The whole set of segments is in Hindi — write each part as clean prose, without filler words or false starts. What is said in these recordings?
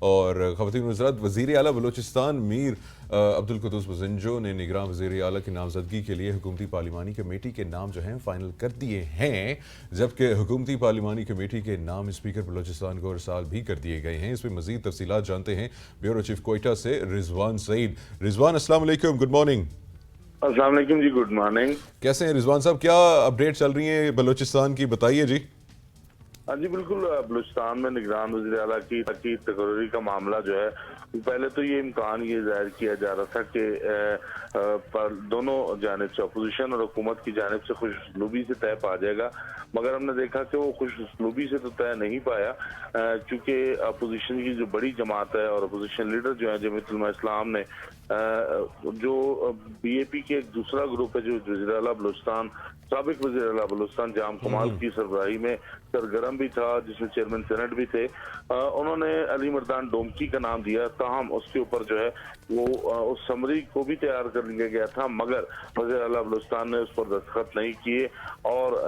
और ख़वातीन वज़रात वज़ीर आला बलूचिस्तान मीर अब्दुल कुद्दूस बुज़िंजो ने निगरान वज़ीर आला की नामज़दगी के लिए हुकूमती पार्लिमानी कमेटी के नाम जो हैं फ़ाइनल कर दिए हैं, जबकि हुकूमती पार्लिमानी कमेटी के नाम स्पीकर बलूचिस्तान को इरसाल भी कर दिए गए हैं। इस पर मज़ीद तफ़सीलात जानते हैं ब्यूरो चीफ कोयटा से रिजवान सईद। रिजवान, अस्सलाम वालेकुम, गुड मॉर्निंग। अस्सलाम वालेकुम जी, गुड मॉर्निंग। कैसे हैं रिजवान साहब, क्या अपडेट चल रही है बलूचिस्तान की, बताइए जी। हाँ जी, बिल्कुल। बलूचिस्तान में निगरान वज़ीर आला की तकर्री का मामला जो है, पहले तो ये इम्कान ये जाहिर किया जा रहा था कि दोनों जानिब से, अपोजिशन और हुकूमत की जानिब से खुशउस्लूबी से तय पा जाएगा, मगर हमने देखा कि वो खुशउस्लूबी से तो तय नहीं पाया, क्योंकि अपोजिशन की जो बड़ी जमात है और अपोजिशन लीडर जो है जमीयत उलमा इस्लाम ने जो BAP के एक दूसरा ग्रुप है जो वज़ीर आला बलूचिस्तान, साबिक वज़ीर आला बलूचिस्तान जाम कमाल की सरबराही में सरगर्म भी था, जिसमें चेयरमैन सेनेट भी थे, उन्होंने अली मर्दान डोमकी का नाम दिया। ताहम उसके ऊपर जो है वो उस समरी को भी तैयार कर लिया गया था, मगर वज़ीर आला बलूचिस्तान ने उस पर दस्तखत नहीं किए और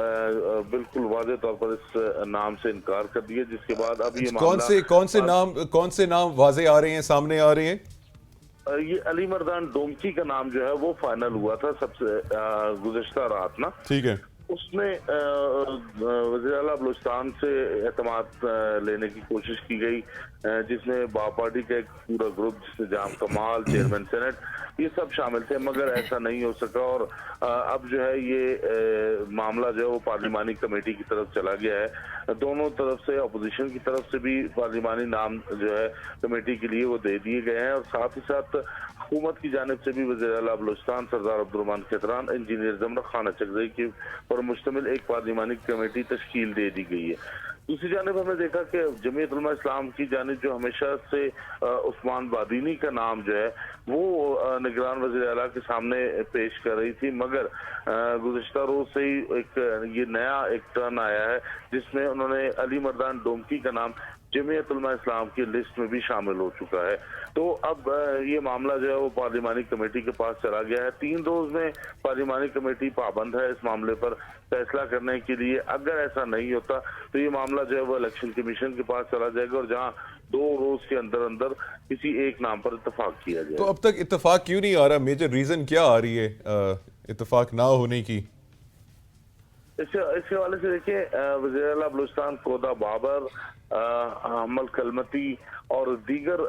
बिल्कुल वाज़े तौर पर इस नाम से इनकार कर दिया, जिसके बाद अब ये मामला कौन से नाम वाजे आ रहे हैं, सामने आ रहे हैं? ये अली मर्दान डोमकी का नाम जो है वो फाइनल हुआ था सबसे गुज़श्ता रात ना। ठीक है। उसमें वज़ीर आला बलूचिस्तान से एतमाद लेने की कोशिश की गई, जिसमें बाप पार्टी का एक पूरा ग्रुप, जिसमें जाम कमाल, चेयरमैन सेनेट, ये सब शामिल थे, मगर ऐसा नहीं हो सका और अब जो है ये मामला जो है वो पार्लिमानी कमेटी की तरफ चला गया है। दोनों तरफ से, अपोजिशन की तरफ से भी पार्लिमानी नाम जो है कमेटी के लिए वो दे दिए गए हैं और साथ ही साथ हुकूमत की जानिब से भी वज़ीर आला बलूचिस्तान सरदार अब्दुर्रहमान खितरान, इंजीनियर जमरा खान अचकज़ई की पर मुश्तमिल एक पार्लिमानी कमेटी तश्कील दे दी गई है। दूसरी जानिब हमने देखा कि जमीयत उलमा इस्लाम की जानिब जो हमेशा से उस्मान बादीनी का नाम जो है वो निगरान वज़ीर आला के सामने पेश कर रही थी, मगर गुज़श्ता रोज से ही ये नया एक टर्न आया है, जिसमें उन्होंने अली मर्दान डोमकी का नाम जमीयत उलमा इस्लाम की लिस्ट में भी शामिल हो चुका है। तो अब ये मामला जो है वो पार्लिमानी कमेटी के पास चला गया है। 3 रोज में पार्लिमानी कमेटी पाबंद है इस मामले पर फैसला करने के लिए। अगर ऐसा नहीं होता तो ये मामला जो है वो इलेक्शन कमीशन के पास चला जाएगा और जहां 2 रोज के अंदर अंदर किसी एक नाम पर इत्तेफाक किया जाएगा। तो अब तक इत्तेफाक क्यों नहीं आ रहा? मेजर रीजन क्या आ रही है इत्तेफाक ना होने की? इस हवाले से देखिए, वज़ीर आला बलूचिस्तान कोदा बाबर, अमल कलमती और दीगर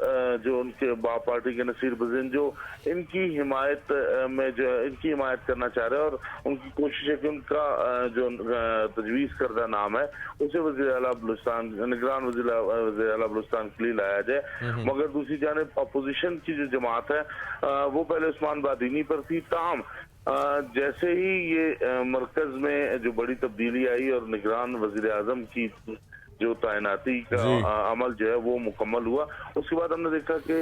जो उनके बाप पार्टी के नसीर बुज़िंजो, इनकी हिमायत में जो है इनकी हिमायत करना चाह रहे हैं और उनकी कोशिश है कि उनका जो तजवीज़ करदा नाम है उसे वज़ीर आला बलूचिस्तान, निगरान वज़ीर आला बलूचिस्तान के लिए लाया जाए। मगर दूसरी जानिब अपोजिशन की जो जमात है वो पहले उस्मान बादीनी पर थी। ताहम जैसे ही ये मरकज में जो बड़ी तब्दीली आई और निगरान वज़ीर आज़म की जो तैनाती का अमल जो है वो मुकम्मल हुआ, उसके बाद हमने देखा कि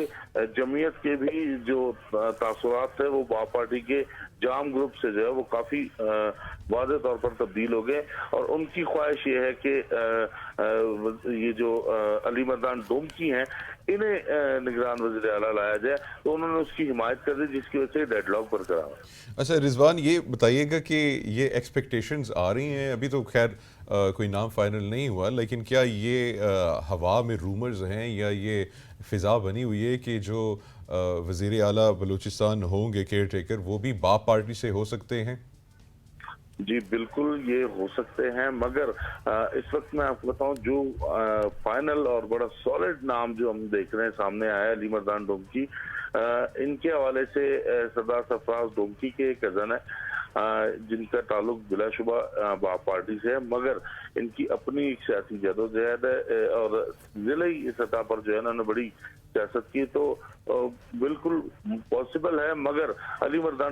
जमीयत के भी जो तासुरात थे वो बाप पार्टी के जाम ग्रुप से जो है वो काफ़ी वाज़े तौर पर तब्दील हो गए और उनकी ख्वाहिश ये है कि ये जो अली मर्दान डोमकी हैं इन्हें निगरान वज़ीर आला लाया जाए, तो उन्होंने उसकी हिमायत कर दी, जिसकी वजह से डेडलॉक बरकरार है। अच्छा रिजवान, ये बताइएगा कि ये एक्सपेक्टेशंस आ रही हैं, अभी तो खैर कोई नाम फाइनल नहीं हुआ, लेकिन क्या ये हवा में रूमर्स हैं या ये फिज़ा बनी हुई है कि जो वज़ीर आला बलूचिस्तान होंगे केयर टेकर वो भी बाप पार्टी से हो सकते हैं? जी बिल्कुल, ये हो सकते हैं, मगर इस वक्त मैं आपको बताऊं जो फाइनल और बड़ा सॉलिड नाम जो हम देख रहे हैं सामने आया है, अली मर्दान डोमकी, इनके हवाले से सरदार सरफराज डोमकी के कज़न है, जिनका ताल्लुक बिलाशुबा बाप पार्टी से है, मगर इनकी अपनी एक सियासी जदोजहद है और जिले सतह पर जो है ना बड़ी सियासत की, तो बिल्कुल पॉसिबल है, मगर अली मर्दान